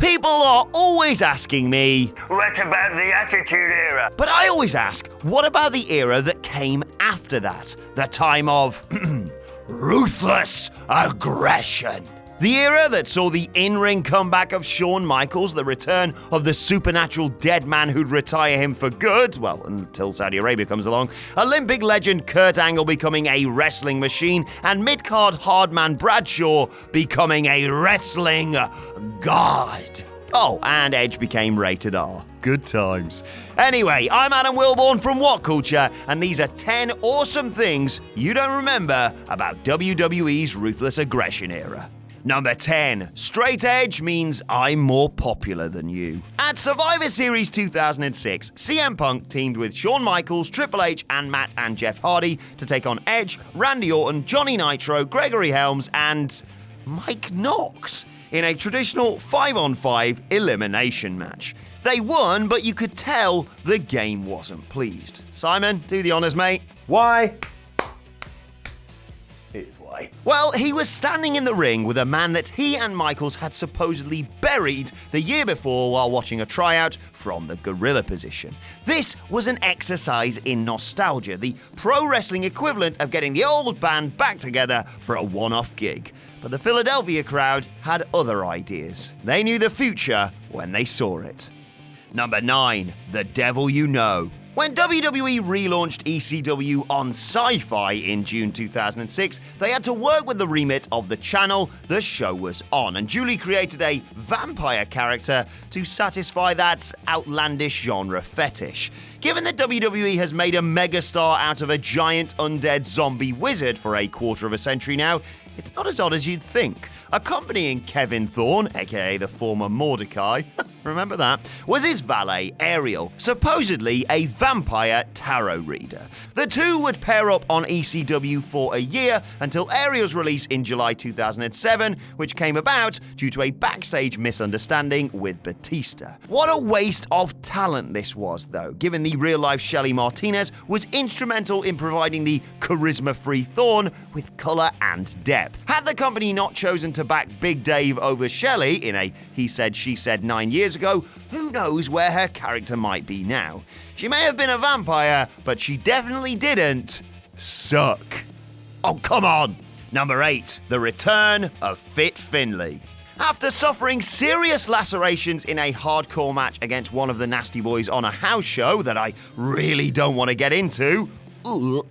People are always asking me, what about the Attitude Era? but I always ask, what about the era that came after that? The time of ruthless aggression. The era that saw the in-ring comeback of Shawn Michaels, the return of the supernatural dead man who'd retire him for good, well, until Saudi Arabia comes along, Olympic legend Kurt Angle becoming a wrestling machine, and mid-card hardman Bradshaw becoming a wrestling god. Oh, and Edge became rated R. Good times. Anyway, I'm Adam Wilborn from WhatCulture, and these are 10 awesome things you don't remember about WWE's Ruthless Aggression Era. Number 10. Straight edge means I'm more popular than you. At Survivor Series 2006, CM Punk teamed with Shawn Michaels, Triple H, and Matt and Jeff Hardy to take on Edge, Randy Orton, Johnny Nitro, Gregory Helms, and Mike Knox in a traditional 5-on-5 elimination match. They won, but you could tell the game wasn't pleased. Simon, do the honors, mate. Why? It's why. Well, he was standing in the ring with a man that he and Michaels had supposedly buried the year before while watching a tryout from the gorilla position. This was an exercise in nostalgia, the pro wrestling equivalent of getting the old band back together for a one-off gig. But the Philadelphia crowd had other ideas. They knew the future when they saw it. Number 9. The Devil You Know. When WWE relaunched ECW on Sci-Fi in June 2006, they had to work with the remit of the channel the show was on, and Julie created a vampire character to satisfy that outlandish genre fetish. Given that WWE has made a megastar out of a giant undead zombie wizard for a quarter of a century now, it's not as odd as you'd think. Accompanying Kevin Thorne, aka the former Mordecai, remember that, was his valet, Ariel, supposedly a vampire tarot reader. The two would pair up on ECW for a year until Ariel's release in July 2007, which came about due to a backstage misunderstanding with Batista. What a waste of talent this was, though, given the real-life Shelly Martinez was instrumental in providing the charisma-free Thorne with colour and depth. Had the company not chosen to back Big Dave over Shelly in a he said, she said 9 years ago, who knows where her character might be now. She may have been a vampire, but she definitely didn't suck. Oh, come on! Number 8. The return of Fit Finlay. After suffering serious lacerations in a hardcore match against one of the Nasty Boys on a house show that I really don't want to get into,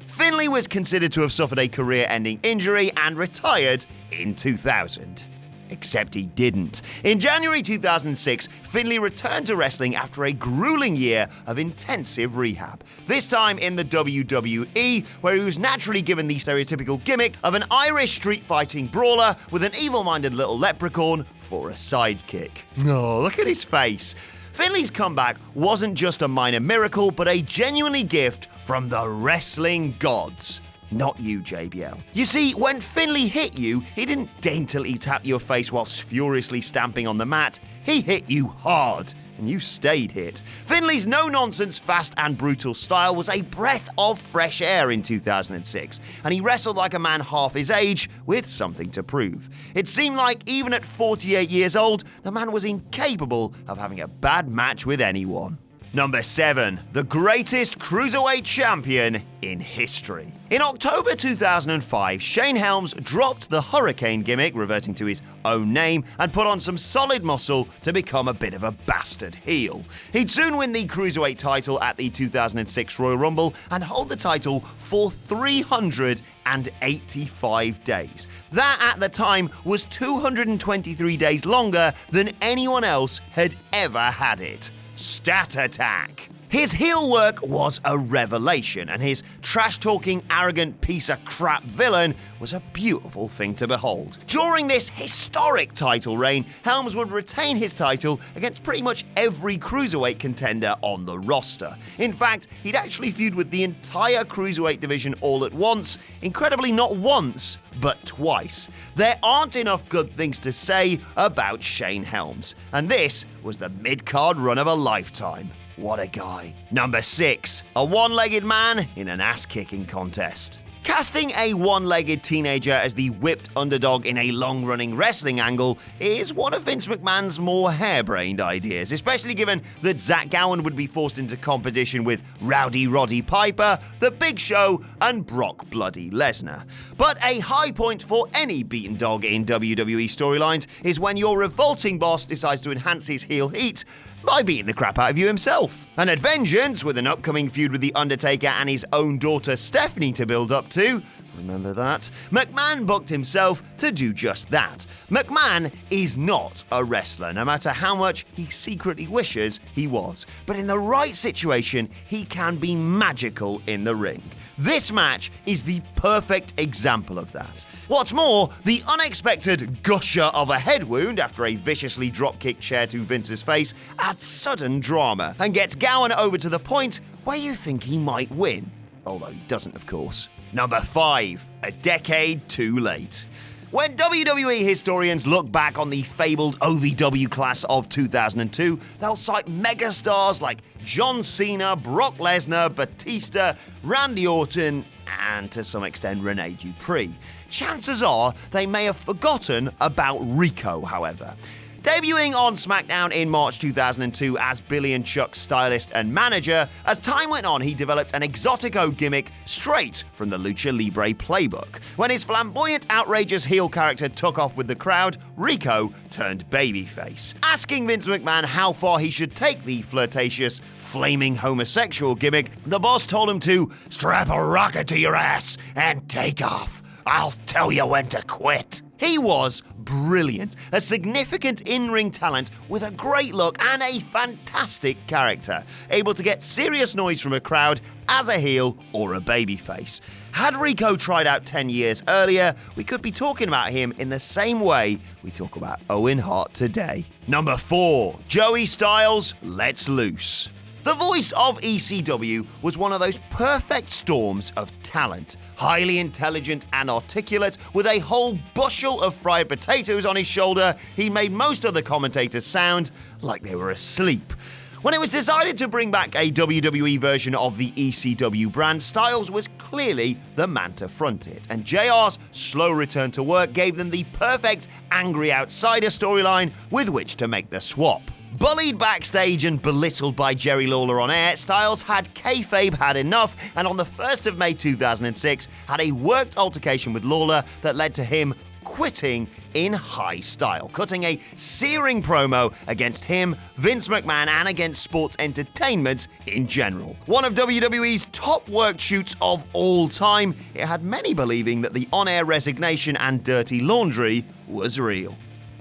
Finlay was considered to have suffered a career-ending injury and retired in 2000. Except he didn't. In January 2006, Finlay returned to wrestling after a grueling year of intensive rehab. This time in the WWE, where he was naturally given the stereotypical gimmick of an Irish street-fighting brawler with an evil-minded little leprechaun for a sidekick. Oh, look at his face. Finlay's comeback wasn't just a minor miracle, but a genuinely gift from the wrestling gods. Not you, JBL. You see, when Finlay hit you, he didn't daintily tap your face whilst furiously stamping on the mat. He hit you hard, and you stayed hit. Finlay's no-nonsense, fast and brutal style was a breath of fresh air in 2006, and he wrestled like a man half his age with something to prove. It seemed like even at 48 years old, the man was incapable of having a bad match with anyone. Number 7. The greatest cruiserweight champion in history. In October 2005, Shane Helms dropped the Hurricane gimmick, reverting to his own name, and put on some solid muscle to become a bit of a bastard heel. He'd soon win the cruiserweight title at the 2006 Royal Rumble and hold the title for 385 days. That, at the time, was 223 days longer than anyone else had ever had it. Stat Attack. His heel work was a revelation, and his trash-talking, arrogant piece of crap villain was a beautiful thing to behold. During this historic title reign, Helms would retain his title against pretty much every cruiserweight contender on the roster. In fact, he'd actually feud with the entire cruiserweight division all at once, incredibly not once, but twice. There aren't enough good things to say about Shane Helms, and this was the mid-card run of a lifetime. What a guy. Number 6. A one-legged man in an ass-kicking contest. Casting a one-legged teenager as the whipped underdog in a long-running wrestling angle is one of Vince McMahon's more harebrained ideas, especially given that Zach Gowen would be forced into competition with Rowdy Roddy Piper, The Big Show, and Brock Bloody Lesnar. But a high point for any beaten dog in WWE storylines is when your revolting boss decides to enhance his heel heat by beating the crap out of you himself. And at Vengeance, with an upcoming feud with The Undertaker and his own daughter Stephanie to build up to, remember that, McMahon booked himself to do just that. McMahon is not a wrestler, no matter how much he secretly wishes he was. But in the right situation, he can be magical in the ring. This match is the perfect example of that. What's more, the unexpected gusher of a head wound after a viciously drop-kick chair to Vince's face adds sudden drama and gets Gowen over to the point where you think he might win. Although he doesn't, of course. Number 5, a decade too late. When WWE historians look back on the fabled OVW class of 2002, they'll cite megastars like John Cena, Brock Lesnar, Batista, Randy Orton, and to some extent Rene Dupree. Chances are they may have forgotten about Rico, however. Debuting on SmackDown in March 2002 as Billy and Chuck's stylist and manager, as time went on he developed an exotico gimmick straight from the Lucha Libre playbook. When his flamboyant, outrageous heel character took off with the crowd, Rico turned babyface. Asking Vince McMahon how far he should take the flirtatious, flaming homosexual gimmick, the boss told him to strap a rocket to your ass and take off. I'll tell you when to quit. He was brilliant, a significant in-ring talent with a great look and a fantastic character, able to get serious noise from a crowd as a heel or a babyface. Had Rico tried out 10 years earlier, we could be talking about him in the same way we talk about Owen Hart today. Number 4, Joey Styles, Let's Loose. The voice of ECW was one of those perfect storms of talent. Highly intelligent and articulate, with a whole bushel of fried potatoes on his shoulder, he made most of the commentators sound like they were asleep. When it was decided to bring back a WWE version of the ECW brand, Styles was clearly the man to front it, and JR's slow return to work gave them the perfect angry outsider storyline with which to make the swap. Bullied backstage and belittled by Jerry Lawler on air, Styles had kayfabe had enough, and on the 1st of May 2006 had a worked altercation with Lawler that led to him quitting in high style, cutting a searing promo against him, Vince McMahon, and against sports entertainment in general. One of WWE's top worked shoots of all time, it had many believing that the on-air resignation and dirty laundry was real.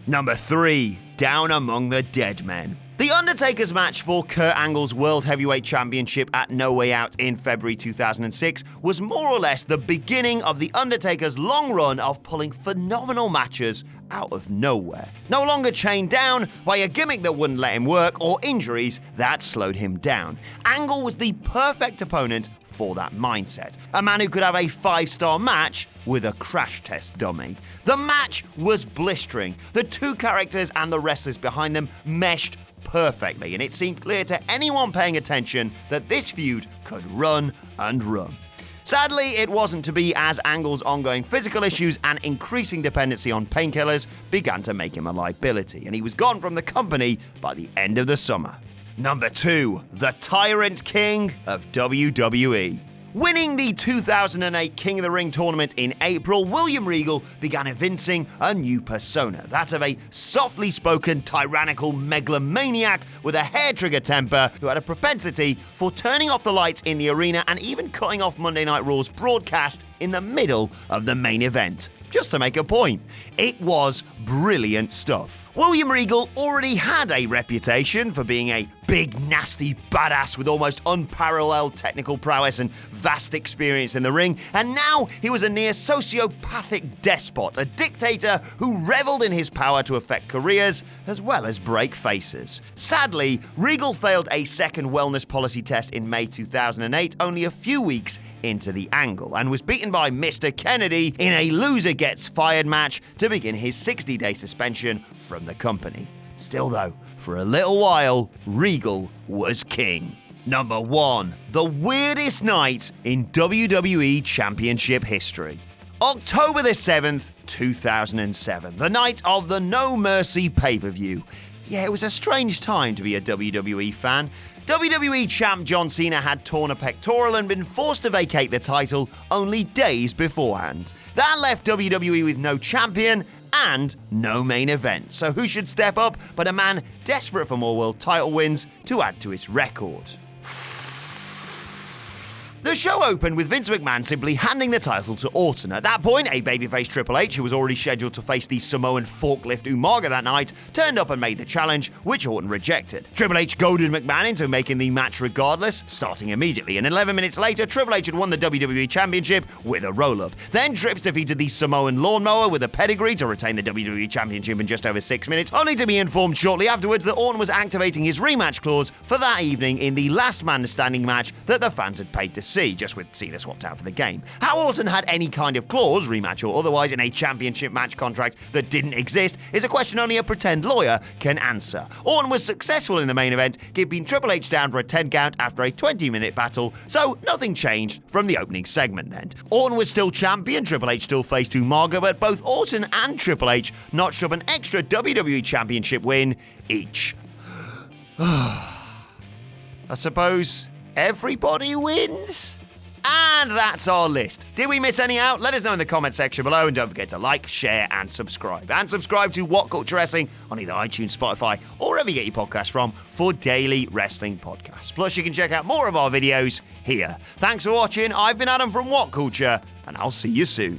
Number 3, down among the dead men. The Undertaker's match for Kurt Angle's World Heavyweight Championship at No Way Out in February 2006 was more or less the beginning of The Undertaker's long run of pulling phenomenal matches out of nowhere. No longer chained down by a gimmick that wouldn't let him work or injuries that slowed him down. Angle was the perfect opponent for that mindset. A man who could have a 5-star match with a crash test dummy. The match was blistering. The two characters and the wrestlers behind them meshed perfectly, and it seemed clear to anyone paying attention that this feud could run and run. Sadly, it wasn't to be, as Angle's ongoing physical issues and increasing dependency on painkillers began to make him a liability, and he was gone from the company by the end of the summer. Number 2, the Tyrant King of WWE. Winning the 2008 King of the Ring tournament in April, William Regal began evincing a new persona, that of a softly spoken, tyrannical megalomaniac with a hair-trigger temper who had a propensity for turning off the lights in the arena and even cutting off Monday Night Raw's broadcast in the middle of the main event, just to make a point. It was brilliant stuff. William Regal already had a reputation for being a big, nasty badass with almost unparalleled technical prowess and vast experience in the ring, and now he was a near sociopathic despot, a dictator who reveled in his power to affect careers as well as break faces. Sadly, Regal failed a second wellness policy test in May 2008, only a few weeks into the Angle, and was beaten by Mr. Kennedy in a loser gets fired match to begin his 60-day suspension from the company. Still though, for a little while, Regal was king. Number 1. The weirdest night in WWE Championship history. October the 7th, 2007, the night of the No Mercy pay-per-view. Yeah, it was a strange time to be a WWE fan. WWE champ John Cena had torn a pectoral and been forced to vacate the title only days beforehand. That left WWE with no champion and no main event. So who should step up but a man desperate for more world title wins to add to his record? The show opened with Vince McMahon simply handing the title to Orton. At that point, a babyface Triple H, who was already scheduled to face the Samoan forklift Umaga that night, turned up and made the challenge, which Orton rejected. Triple H goaded McMahon into making the match regardless, starting immediately, and 11 minutes later, Triple H had won the WWE Championship with a roll-up. Then Trips defeated the Samoan lawnmower with a pedigree to retain the WWE Championship in just over 6 minutes, only to be informed shortly afterwards that Orton was activating his rematch clause for that evening in the last man standing match that the fans had paid to see, just with Cena swapped out for the game. How Orton had any kind of clause, rematch or otherwise, in a championship match contract that didn't exist is a question only a pretend lawyer can answer. Orton was successful in the main event, keeping Triple H down for a 10 count after a 20-minute battle, so nothing changed from the opening segment then. Orton was still champion, Triple H still faced Umaga, but both Orton and Triple H notched up an extra WWE Championship win each. I suppose everybody wins? And that's our list. Did we miss any out? Let us know in the comment section below, and don't forget to like, share, and subscribe. And subscribe to What Culture Wrestling on either iTunes, Spotify, or wherever you get your podcasts from for daily wrestling podcasts. Plus, you can check out more of our videos here. Thanks for watching. I've been Adam from What Culture, and I'll see you soon.